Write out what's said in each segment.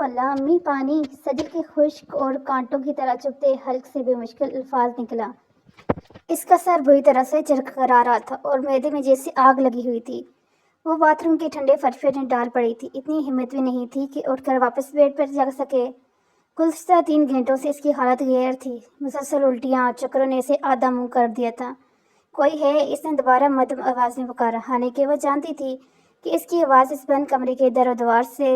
اللہ امی پانی۔ سجل کے خشک اور کانٹوں کی طرح چبھتے حلق سے بے مشکل الفاظ نکلا۔ اس کا سر بری طرح سے چرخرا رہا تھا اور معدے میں جیسے آگ لگی ہوئی تھی۔ وہ باتھ روم کے ٹھنڈے فرش میں ڈال پڑی تھی۔ اتنی ہمت بھی نہیں تھی کہ اٹھ کر واپس بیڈ پر جا سکے۔ گزشتہ 3 گھنٹوں سے اس کی حالت غیر تھی۔ مسلسل الٹیاں اور چکروں نے اسے آدھا منہ کر دیا تھا۔ کوئی ہے؟ اس نے دوبارہ مدھم آواز میں پکارا، حالانکہ وہ جانتی تھی کہ اس کی آواز اس بند کمرے کے در و دیوار سے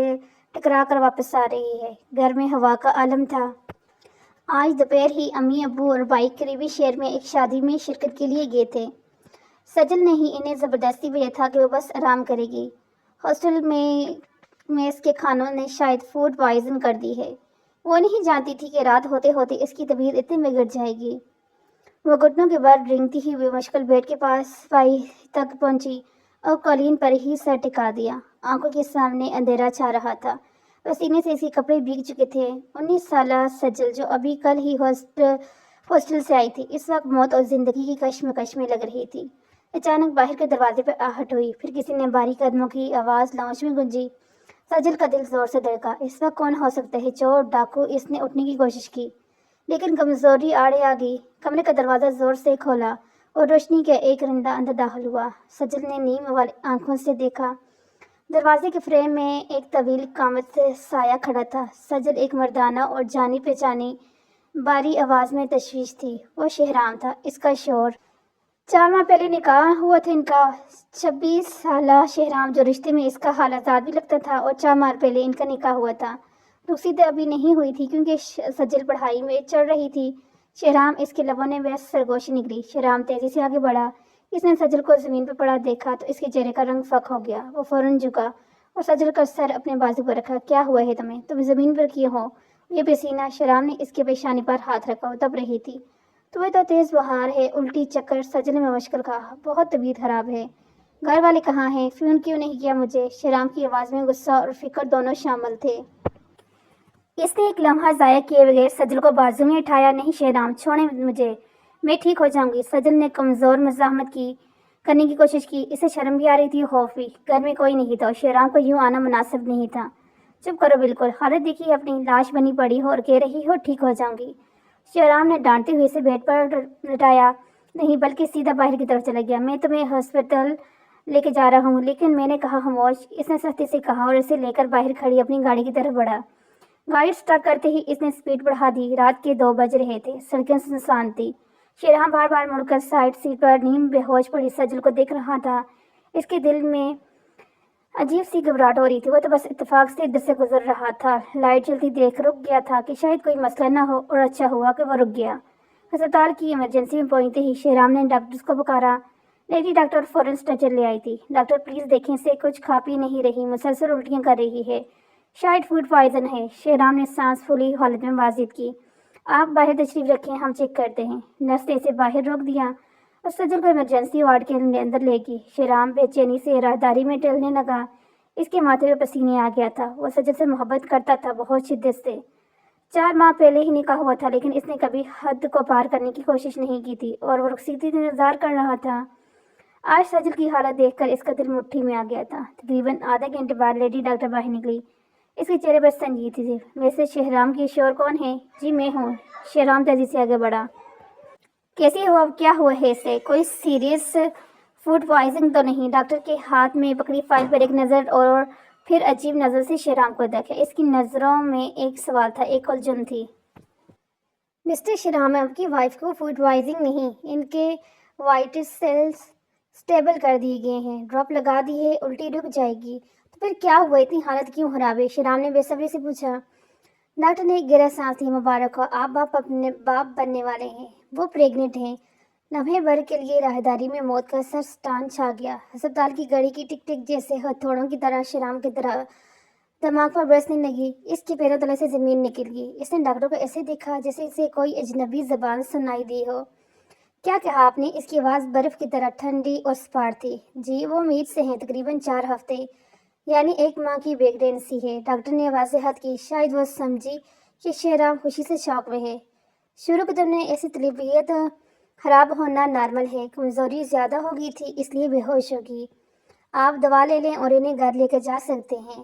ٹکرا کر واپس آ رہی ہے۔ گھر میں ہوا کا عالم تھا۔ آج دوپہر ہی امی ابو اور بھائی قریبی شہر میں ایک شادی میں شرکت کے لیے گئے تھے۔ سجل نے ہی انہیں زبردستی بھیجا تھا کہ وہ بس آرام کرے گی۔ ہاسٹل میں میس کے کھانوں نے شاید فوڈ پوائزن کر دی ہے۔ وہ نہیں جانتی تھی کہ رات ہوتے ہوتے اس کی طبیعت اتنی بگڑ جائے گی۔ وہ گھٹنوں کے بل رینگتی ہوئی بے مشکل بیڈ کے پاس پائی تک پہنچی اور قالین پر ہی سر ٹکا دیا۔ آنکھوں کے سامنے اندھیرا چھا رہا تھا۔ پسینے سے اس کے کپڑے بھیگ چکے تھے۔ 19 سالہ سجل جو ابھی کل ہی ہاسٹل سے آئی تھی، اس وقت موت اور زندگی کی کشمکش میں لگ رہی تھی۔ اچانک باہر کے دروازے پر آہٹ ہوئی، پھر کسی نے بھاری قدموں کی آواز لاؤنج میں گونجی۔ سجل کا دل زور سے دھڑکا۔ اس وقت کون ہو سکتا ہے؟ چور، ڈاکو؟ اس نے اٹھنے کی کوشش کی لیکن کمزوری آڑے آ گئی۔ کمرے کا دروازہ زور سے کھولا اور روشنی کا ایک رنڈا اندر داخل ہوا۔ سجل نے نیم والی آنکھوں سے دیکھا۔ دروازے کے فریم میں ایک طویل قامت سایہ کھڑا تھا۔ سجل ایک مردانہ اور جانی پہچانی بھاری آواز میں تشویش تھی۔ وہ شہرام تھا، اس کا شوہر۔ 4 ماہ پہلے نکاح ہوا تھا ان کا۔ 26 سالہ شہرام جو رشتے میں اس کا حالہ بھی لگتا تھا، اور 4 ماہ پہلے ان کا نکاح ہوا تھا۔ رخصتی ابھی نہیں ہوئی تھی کیونکہ سجل پڑھائی میں چڑھ رہی تھی۔ شہرام، اس کے لبوں نے بے سرگوشی نکلی۔ شہرام تیزی سے آگے بڑھا۔ اس نے سجل کو زمین پر پڑا دیکھا تو اس کے چہرے کا رنگ فاقہ ہو گیا۔ وہ فوراً جھکا اور سجل کا سر اپنے بازو پر رکھا۔ کیا ہوا ہے تمہیں؟ تم زمین پر کیوں ہو؟ یہ پسینہ؟ شہرام نے اس کے پیشانی پر ہاتھ رکھا۔ وہ تپ رہی تھی۔ تمہیں تو تیز بخار ہے، الٹی، چکر۔ سجل نے مشکل کہا، بہت طبیعت خراب ہے۔ گھر والے کہاں ہیں؟ فون کیوں نہیں کیا مجھے؟ شہرام کی آواز میں غصہ اور فکر دونوں شامل تھے۔ اس نے ایک لمحہ ضائع کیے بغیر سجل کو بازو میں اٹھایا۔ نہیں شہرام، چھوڑیں مجھے، میں ٹھیک ہو جاؤں گی۔ سجل نے کمزور مزاحمت کرنے کی کوشش کی۔ اسے شرم بھی آ رہی تھی، خوف بھی۔ گھر میں کوئی نہیں تھا اور شہرام کو یوں آنا مناسب نہیں تھا۔ چپ کرو بالکل، حالت دیکھیے اپنی، لاش بنی پڑی ہو اور کہہ رہی ہو ٹھیک ہو جاؤں گی۔ شہرام نے ڈانٹتے ہوئے اسے بیڈ پر لٹایا نہیں بلکہ سیدھا باہر کی طرف چلا گیا۔ میں تمہیں ہاسپٹل لے کے جا رہا ہوں۔ لیکن میں نے کہا خاموش، اس نے سختی سے کہا اور اسے لے کر باہر کھڑی اپنی گاڑی کی طرف بڑھا۔ گاڑی سٹارٹ کرتے ہی اس نے سپیڈ بڑھا دی۔ رات کے 2 بج رہے تھے، سڑکیں سنسان تھی۔ شہرام بار بار مڑ کر سائیڈ سیٹ پر نیم بے ہوش پڑی سجل کو دیکھ رہا تھا۔ اس کے دل میں عجیب سی گھبراہٹ ہو رہی تھی۔ وہ تو بس اتفاق سے ادھر سے گزر رہا تھا، لائٹ جلتی دیکھ رک گیا تھا کہ شاید کوئی مسئلہ نہ ہو، اور اچھا ہوا کہ وہ رک گیا۔ ہسپتال کی ایمرجنسی میں پہنچتے ہی شہرام نے ڈاکٹرز کو پکارا۔ لیڈی ڈاکٹر فوراً اسٹریچر لے آئی تھی۔ ڈاکٹر پلیز دیکھیں، اسے کچھ کھا پی نہیں رہی، مسلسل الٹیاں کر رہی ہے، شاید فوڈ پوائزن ہے۔ شہرام نے سانس پھولی حالت میں واضح کی۔ آپ باہر تشریف رکھیں، ہم چیک کرتے ہیں۔ نرس نے اسے باہر روک دیا اور سجل کو ایمرجنسی وارڈ کے اندر لے گئی۔ شہرام بے چینی سے راہداری میں ٹہلنے لگا۔ اس کے ماتھے پہ پسینے آ گیا تھا۔ وہ سجل سے محبت کرتا تھا، بہت شدت سے۔ 4 ماہ پہلے ہی نکاح ہوا تھا لیکن اس نے کبھی حد کو پار کرنے کی کوشش نہیں کی تھی اور وہ رخصتی کا انتظار کر رہا تھا۔ آج سجل کی حالت دیکھ کر اس کا دل مٹھی میں آ گیا تھا۔ تقریباً آدھے گھنٹے بعد لیڈی ڈاکٹر باہر نکلی۔ اس کے چہرے پر سنجیدگی تھی۔ ویسے شہرام کی شوہر کون ہے؟ جی میں ہوں۔ شہرام تیزی سے آگے بڑھا۔ کیسے ہو؟ اب کیا ہوا ہے اسے؟ کوئی سیریس فوڈ پوائزنگ تو نہیں؟ ڈاکٹر کے ہاتھ میں پکڑی فائل پر ایک نظر اور پھر عجیب نظر سے شہرام کو دیکھا۔ اس کی نظروں میں ایک سوال تھا، ایک الجھن تھی۔ مسٹر شہرام، آپ کی وائف کو فوڈ پوائزنگ نہیں، ان کے وائٹ سیلز سٹیبل کر دیے گئے ہیں، ڈراپ لگا دی ہے، الٹی رک جائے گی۔ تو پھر کیا ہوا؟ اتنی حالت کیوں خراب ہے؟ شہرام نے بے صبری سے پوچھا۔ ڈاکٹر نے ایک گہرا سانس لی۔ مبارک ہو، آپ باپ بننے والے ہیں۔ وہ پریگننٹ ہیں۔ لمحے بھر کے لیے راہداری میں موت کا سرسٹان چھا گیا۔ ہسپتال کی گھڑی کی ٹک ٹک جیسے ہتھوڑوں کی طرح شہرام کے دماغ پر برسنے لگی۔ اس کے پیروں تلے سے زمین نکل گئی۔ اس نے ڈاکٹر کو ایسے دیکھا جیسے اسے کوئی اجنبی زبان سنائی دی ہو۔ کیا کہا آپ نے؟ اس کی آواز برف کی طرح ٹھنڈی اور سپاٹ تھی۔ جی وہ امید سے ہیں، تقریباً 4 ہفتے، یعنی 1 ماہ کی پریگنینسی ہے۔ ڈاکٹر نے وضاحت کی۔ شاید وہ سمجھی کہ شہرام خوشی سے شوق میں ہے۔ شروع کے دن میں ایسی طبیعت خراب ہونا نارمل ہے، کمزوری زیادہ ہو گئی تھی اس لیے بے ہوش ہوگی۔ آپ دوا لے لیں اور انہیں گھر لے کر جا سکتے ہیں۔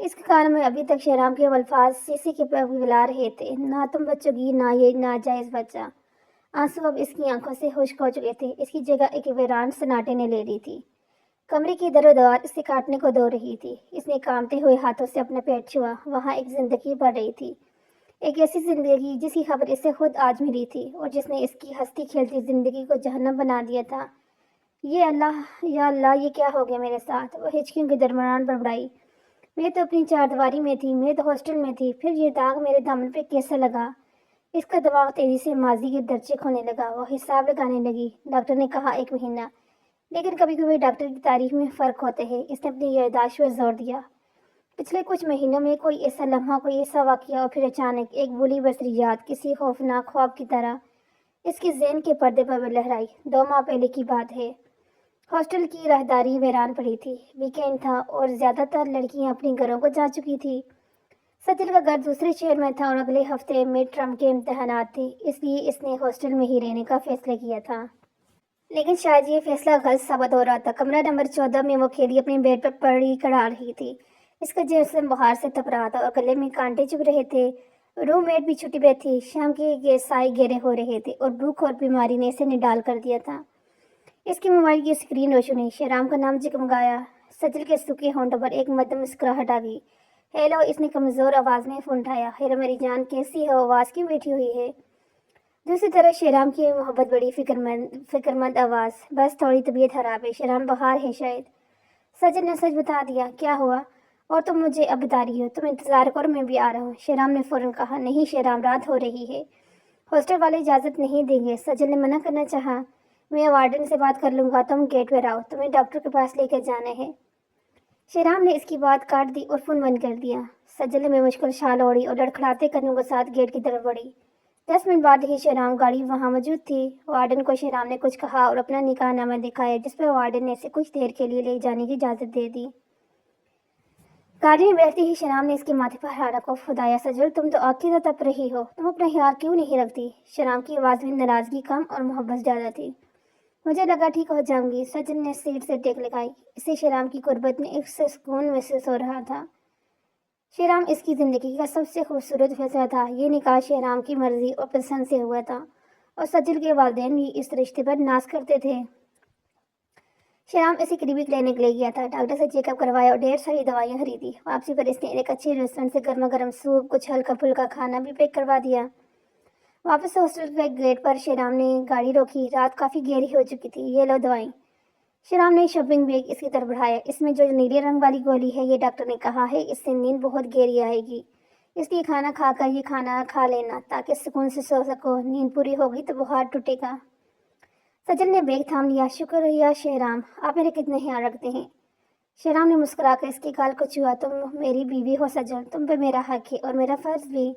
اس کے کان میں ابھی تک شہرام کے الفاظ سیسی کے پگھلا رہے تھے، نہ تم بچوں گی، نہ یہ ناجائز بچہ۔ آنسو اب اس کی آنکھوں سے خشک ہو چکے تھے، اس کی جگہ ایک ویران سناٹے نے لے لی تھی۔ کمرے کی در و دیوار اسے کاٹنے کو دو رہی تھی۔ اس نے کانپتے ہوئے ہاتھوں سے اپنا پیٹ چھوا، وہاں ایک زندگی بڑھ رہی تھی، ایک ایسی زندگی جس کی خبر اسے خود آج ملی تھی اور جس نے اس کی ہستی کھیلتی زندگی کو جہنم بنا دیا تھا۔ یہ اللہ، یا اللہ، یہ کیا ہو گیا میرے ساتھ؟ وہ ہچکیوں کے درمیان بڑبڑائی۔ میں تو اپنی چار دیواری میں تھی، میں تو ہاسٹل میں تھی، پھر یہ داغ میرے دامن پہ کیسے لگا؟ اس کا دماغ تیزی سے ماضی کے درچے کھونے لگا۔ وہ حساب لگانے لگی۔ ڈاکٹر نے کہا 1 مہینہ، لیکن کبھی کبھی ڈاکٹر کی تعریف میں فرق ہوتے ہیں۔ اس نے اپنی یادداشت پر زور دیا۔ پچھلے کچھ مہینوں میں کوئی ایسا لمحہ، کوئی ایسا واقعہ، اور پھر اچانک ایک بھولی بسری یاد کسی خوفناک خواب کی طرح اس کے ذہن کے پردے پر لہرائی۔ 2 ماہ پہلے کی بات ہے۔ ہاسٹل کی راہداری ویران پڑی تھی، ویکینڈ تھا اور زیادہ تر لڑکیاں اپنے گھروں کو جا چکی تھی۔ سجل کا گھر دوسرے شہر میں تھا اور اگلے ہفتے مڈ ٹرم کے امتحانات تھے، اس لیے اس نے ہاسٹل میں ہی رہنے کا فیصلہ کیا تھا۔ لیکن شاید یہ فیصلہ غلط ثابت ہو رہا تھا۔ کمرہ نمبر 14 میں وہ اکیلی اپنے بیڈ پر پڑی کڑا رہی تھی۔ اس کا جسم بخار سے تپ رہا تھا اور گلے میں کانٹے چبھ رہے تھے۔ روم میٹ بھی چھٹی پہ تھی۔ شام کے سائے گہرے ہو رہے تھے اور بھوک اور بیماری نے اسے نڈال کر دیا تھا۔ اس کے موبائل کی اسکرین روشن ہوئی۔ شہرام کا نام جگمگایا۔ سجل کے سوکھے ہونٹوں پر ایک مدھم مسکراہٹ آ گئی۔ ہیلو، اس نے کمزور آواز میں فون اٹھایا۔ ہیلو میری جان، کیسی ہو؟ آواز کیوں بیٹھی ہوئی ہے؟ دوسری طرف شہرام کی محبت بڑی فکر مند آواز، بس تھوڑی طبیعت خراب ہے شہرام، بخار ہے شاید۔ سجل نے سچ بتا دیا۔ کیا ہوا؟ اور تم مجھے اب بتا رہی ہو؟ تم انتظار کرو، میں بھی آ رہا ہوں، شہرام نے فوراً کہا۔ نہیں شہرام، رات ہو رہی ہے، ہاسٹل والے اجازت نہیں دیں گے۔ سجل نے منع کرنا چاہا۔ میں وارڈن سے بات کر لوں گا، تم گیٹ پر آؤ، تمہیں ڈاکٹر کے پاس لے کر جانا ہے۔ شہرام نے اس کی بات کاٹ دی اور فون بند کر دیا۔ سجل نے بے مشکل شال اوڑھی اور لڑکھڑاتے قدموں کے ساتھ گیٹ کی طرف بڑھی۔ 10 منٹ بعد ہی شہرام گاڑی وہاں موجود تھی۔ وارڈن کو شہرام نے کچھ کہا اور اپنا نکاح نامہ دکھایا، جس پر وارڈن نے اسے کچھ دیر کے لیے لے جانے کی اجازت دے دی۔ گاڑی میں بیٹھتے ہی شہرام نے اس کے ماتھے پر ہاتھ رکھا۔ خدایا سجل، تم تو آگ کی طرح تپ رہی ہو، تم اپنا خیال کیوں نہیں رکھتی؟ شہرام کی آواز میں ناراضگی کم اور محبت زیادہ تھی۔ مجھے لگا ٹھیک ہو جاؤں گی، سجل نے سیٹ سے ٹیک لگائی۔ اسے شہرام کی قربت میں ایک سکون محسوس ہو رہا تھا۔ شہرام اس کی زندگی کا سب سے خوبصورت فیصلہ تھا۔ یہ نکاح شہرام کی مرضی اور پسند سے ہوا تھا اور سجل کے والدین بھی اس رشتے پر ناز کرتے تھے۔ شہرام اسے کلینک لینے لے گیا تھا، ڈاکٹر سے چیک اپ کروایا اور ڈھیر ساری دوائیاں خریدی۔ واپسی پر اس نے ایک اچھے ریسٹورینٹ سے گرما گرم سوپ، کچھ ہلکا پھلکا کھانا بھی پیک کروا دیا۔ واپس ہاسٹل کے گیٹ پر شہرام نے گاڑی روکی۔ رات کافی گہری ہو چکی تھی۔ یہ لو دوائیں۔ شہرام نے شاپنگ بیگ اس کی طرف بڑھایا۔ اس میں جو نیلے رنگ والی گولی ہے، یہ ڈاکٹر نے کہا ہے اس سے نیند بہت گہری آئے گی، اس لیے کھانا کھا کر یہ کھانا کھا لینا تاکہ سکون سے سو سکو، نیند پوری ہوگی تو بخار ٹوٹے گا۔ سجل نے بیگ تھام لیا۔ شکریہ شہرام، آپ میرے کتنے خیال رکھتے ہیں۔ شہرام نے مسکرا کر اس کے گال کو چھوا۔ تم میری بیوی ہو سجل، تم پہ میرا حق ہے اور میرا فرض بھی۔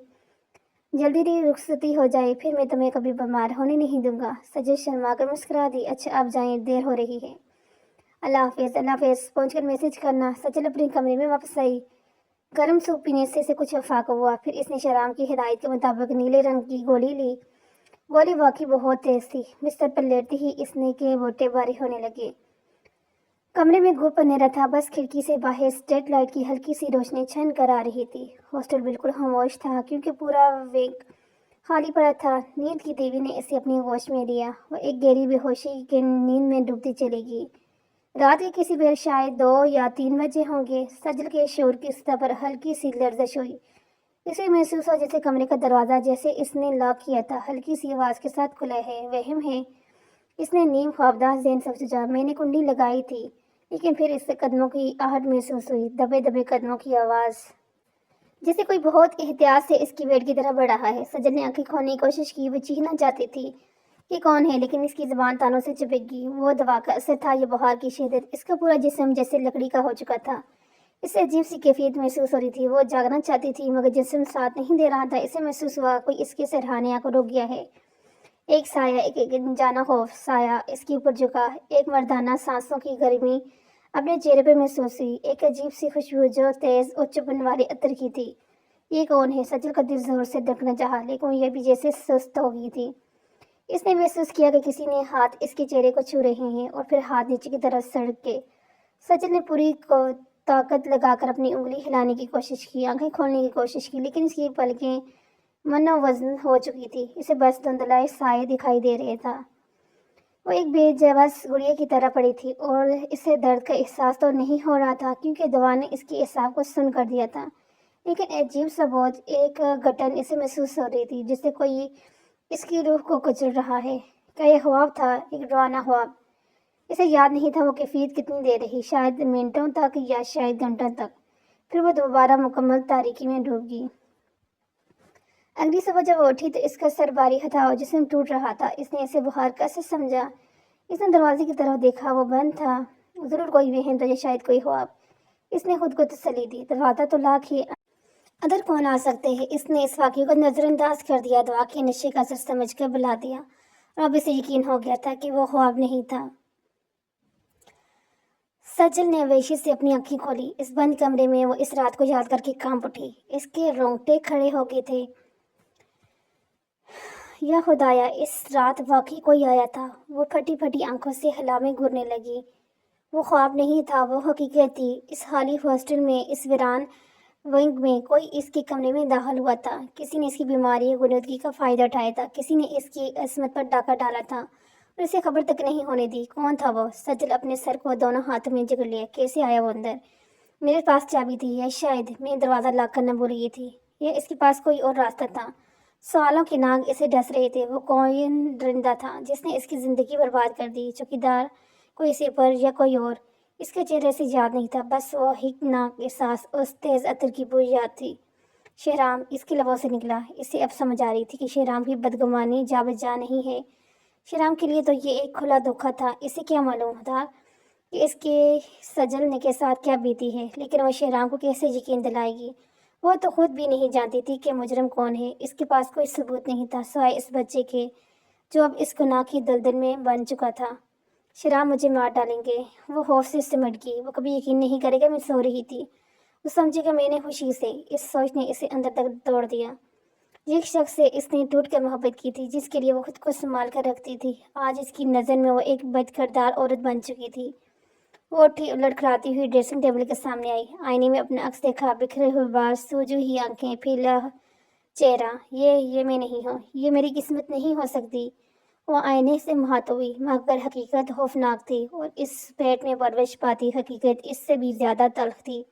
جلدی رخصتی ہو جائے، پھر میں تمہیں کبھی بیمار ہونے نہیں دوں گا۔ سجل شرما کر مسکرا دی۔ اچھا آپ جائیں، دیر ہو رہی ہے۔ اللہ حافظ، اللہ حافظ، پہنچ کر میسج کرنا۔ سجل اپنے کمرے میں واپس آئی۔ گرم سوپ پینے سے اسے کچھ افاق ہوا۔ پھر اس نے شہرام کی ہدایت کے مطابق نیلے رنگ کی گولی لی۔ گولی واقعی بہت تیز تھی۔ بستر پر لیٹتے ہی اس نے کے بوٹے بھاری ہونے لگے۔ کمرے میں گھوپ اندھیرا تھا، بس کھڑکی سے باہر اسٹریٹ لائٹ کی ہلکی سی روشنی چھن کر آ رہی تھی۔ ہاسٹل بالکل خاموش تھا کیونکہ پورا ویگ خالی پڑا تھا۔ نیند کی دیوی نے اسے اپنی ہوش میں لیا۔ وہ ایک گہری بے ہوشی کے نیند میں ڈوبتی چلے گی۔ رات کے کسی بیر شاید 2 یا 3 بجے ہوں گے۔ سجل کے شعور کی سطح پر ہلکی سی لرزش ہوئی۔ اسے محسوس ہوا جیسے کمرے کا دروازہ جیسے اس نے لاک کیا تھا ہلکی سی آواز کے ساتھ کھلا ہے۔ وہم ہے، اس نے نیم خوابدار ذہن سے سوچا۔ میں نے کنڈی لگائی تھی، لیکن پھر اس سے قدموں کی آہٹ محسوس ہوئی، دبے دبے قدموں کی آواز، جیسے کوئی بہت احتیاط سے اس کی بیڈ کی طرف بڑھ رہا ہے۔ سجل نے آنکھیں کھولنے کی کوشش کی۔ وہ چیخنا چاہتی تھی کہ کون ہے، لیکن اس کی زبان تانوں سے چپک گئی۔ وہ دوا کا اثر تھا یا بخار کی شدت؟ اس کا پورا جسم جیسے لکڑی کا ہو چکا تھا۔ اسے عجیب سی کیفیت محسوس ہو رہی تھی۔ وہ جاگنا چاہتی تھی مگر جسم ساتھ نہیں دے رہا تھا۔ اسے محسوس ہوا کوئی اس کے سرہانے کو روک گیا ہے۔ ایک سایہ، ایک انجانا خوف سایہ اس کے اوپر جھکا۔ ایک مردانہ سانسوں کی گرمی اپنے چہرے پہ محسوس ہوئی، ایک عجیب سی خوشبو جو تیز اور چبھن والے عطر کی تھی۔ یہ کون ہے؟ سجل کا دل زور سے دھڑکنا چاہا، لیکن یہ بھی جیسے سست ہو گئی تھی۔ اس نے محسوس کیا کہ کسی نے ہاتھ اس کے چہرے کو چھو رہے ہیں اور پھر ہاتھ نیچے کی طرف سڑک کے۔ سجل نے پوری طاقت لگا کر اپنی انگلی ہلانے کی کوشش کی، آنکھیں کھولنے کی کوشش کی، لیکن اس کی پلکیں منووزن ہو چکی تھی۔ اسے بس دھندلا سائے دکھائی دے رہا تھا۔ وہ ایک بے بس گڑیا کی طرح پڑی تھی اور اسے درد کا احساس تو نہیں ہو رہا تھا کیونکہ دوا نے اس کے اعصاب کو سن کر دیا تھا، لیکن عجیب سا بوجھ، ایک گھٹن اسے محسوس ہو رہی تھی جسے کوئی اس کی روح کو کچل رہا ہے۔ کیا یہ خواب تھا، ایک ڈرانا خواب؟ اسے یاد نہیں تھا وہ کیفیت کتنی دیر رہی، شاید منٹوں تک یا شاید گھنٹوں تک، پھر وہ دوبارہ مکمل تاریکی میں ڈوب گئی۔ اگلی صبح جب وہ اٹھی تو اس کا سر بھاری تھا اور جسم ٹوٹ رہا تھا۔ اس نے اسے بخار کیسے سمجھا؟ اس نے دروازے کی طرف دیکھا، وہ بند تھا۔ ضرور کوئی وہم تھا یا شاید کوئی خواب۔ اس نے خود کو تسلی دی، دروازہ تو لاکھ ہی اندر کون آ سکتے ہیں۔ اس نے اس واقعے کو نظر انداز کر دیا، دوا کے نشے کا اثر سمجھ کر بلا دیا، اور اب اسے یقین ہو گیا تھا کہ وہ خواب نہیں تھا۔ سجل نے وحشت سے اپنی آنکھیں کھولی۔ اس بند کمرے میں وہ اس رات کو یاد کر کے کانپ اٹھی۔ اس کے رونگٹے کھڑے ہو گئے تھے۔ یا خدایا، اس رات واقعی کوئی آیا تھا۔ وہ پھٹی پھٹی آنکھوں سے حلامیں گھورنے لگی۔ وہ خواب نہیں تھا، وہ حقیقت تھی۔ اس خالی ہاسٹل میں، اس ویران ونگ میں کوئی اس کے کمرے میں داخل ہوا تھا۔ کسی نے اس کی بیماری یا غنودگی کا فائدہ اٹھایا تھا، کسی نے اس کی عصمت پر ڈاکہ ڈالا تھا اور اسے خبر تک نہیں ہونے دی۔ کون تھا وہ؟ سجل اپنے سر کو دونوں ہاتھوں میں جکڑ لیا۔ کیسے آیا وہ اندر؟ میرے پاس چابی تھی، یا شاید میں دروازہ لاک کرنا بھول گئی تھی، یا اس کے پاس کوئی اور راستہ تھا۔ سوالوں کے ناگ اسے ڈس رہے تھے۔ وہ کون درندہ تھا جس نے اس کی زندگی برباد کر دی؟ چوکیدار، کوئی سپر، یا کوئی اور؟ اس کے چہرے سے یاد نہیں تھا، بس وہ ہکناک احساس، اس تیز عطر کی بو یاد تھی۔ شہرام، اس کے لبوں سے نکلا۔ اسے اب سمجھ آ رہی تھی کہ شہرام کی بدگمانی جا بجا نہیں ہے۔ شہرام کے لیے تو یہ ایک کھلا دھوکہ تھا۔ اسے کیا معلوم تھا کہ اس کے سجل نے کے ساتھ کیا بیتی ہے، لیکن وہ شہرام کو کیسے یقین دلائے گی؟ وہ تو خود بھی نہیں جانتی تھی کہ مجرم کون ہے۔ اس کے پاس کوئی ثبوت نہیں تھا سوائے اس بچے کے جو اب اس گناہ کی دلدل میں بن چکا تھا۔ شہرام مجھے مار ڈالیں گے۔ وہ خوف سے سمٹ گئی۔ وہ کبھی یقین نہیں کرے گا میں سو رہی تھی، وہ سمجھے گا میں نے خوشی سے۔ اس سوچ نے اسے اندر تک توڑ دیا۔ جس شخص سے اس نے ٹوٹ کر محبت کی تھی، جس کے لیے وہ خود کو سنبھال کر رکھتی تھی، آج اس کی نظر میں وہ ایک بد کردار عورت بن چکی تھی۔ وہ اٹھی اور لڑکھڑاتی ہوئی ڈریسنگ ٹیبل کے سامنے آئی۔ آئینے میں اپنا عکس دیکھا، بکھرے ہوئے بال، سوجی ہوئی آنکھیں، پھیلا چہرہ۔ یہ میں نہیں ہوں، یہ میری قسمت نہیں ہو سکتی۔ وہ آئینے سے مہات ہوئی، مگر حقیقت خوفناک تھی، اور اس پیٹ میں پرورش پاتی حقیقت اس سے بھی زیادہ تلخ تھی۔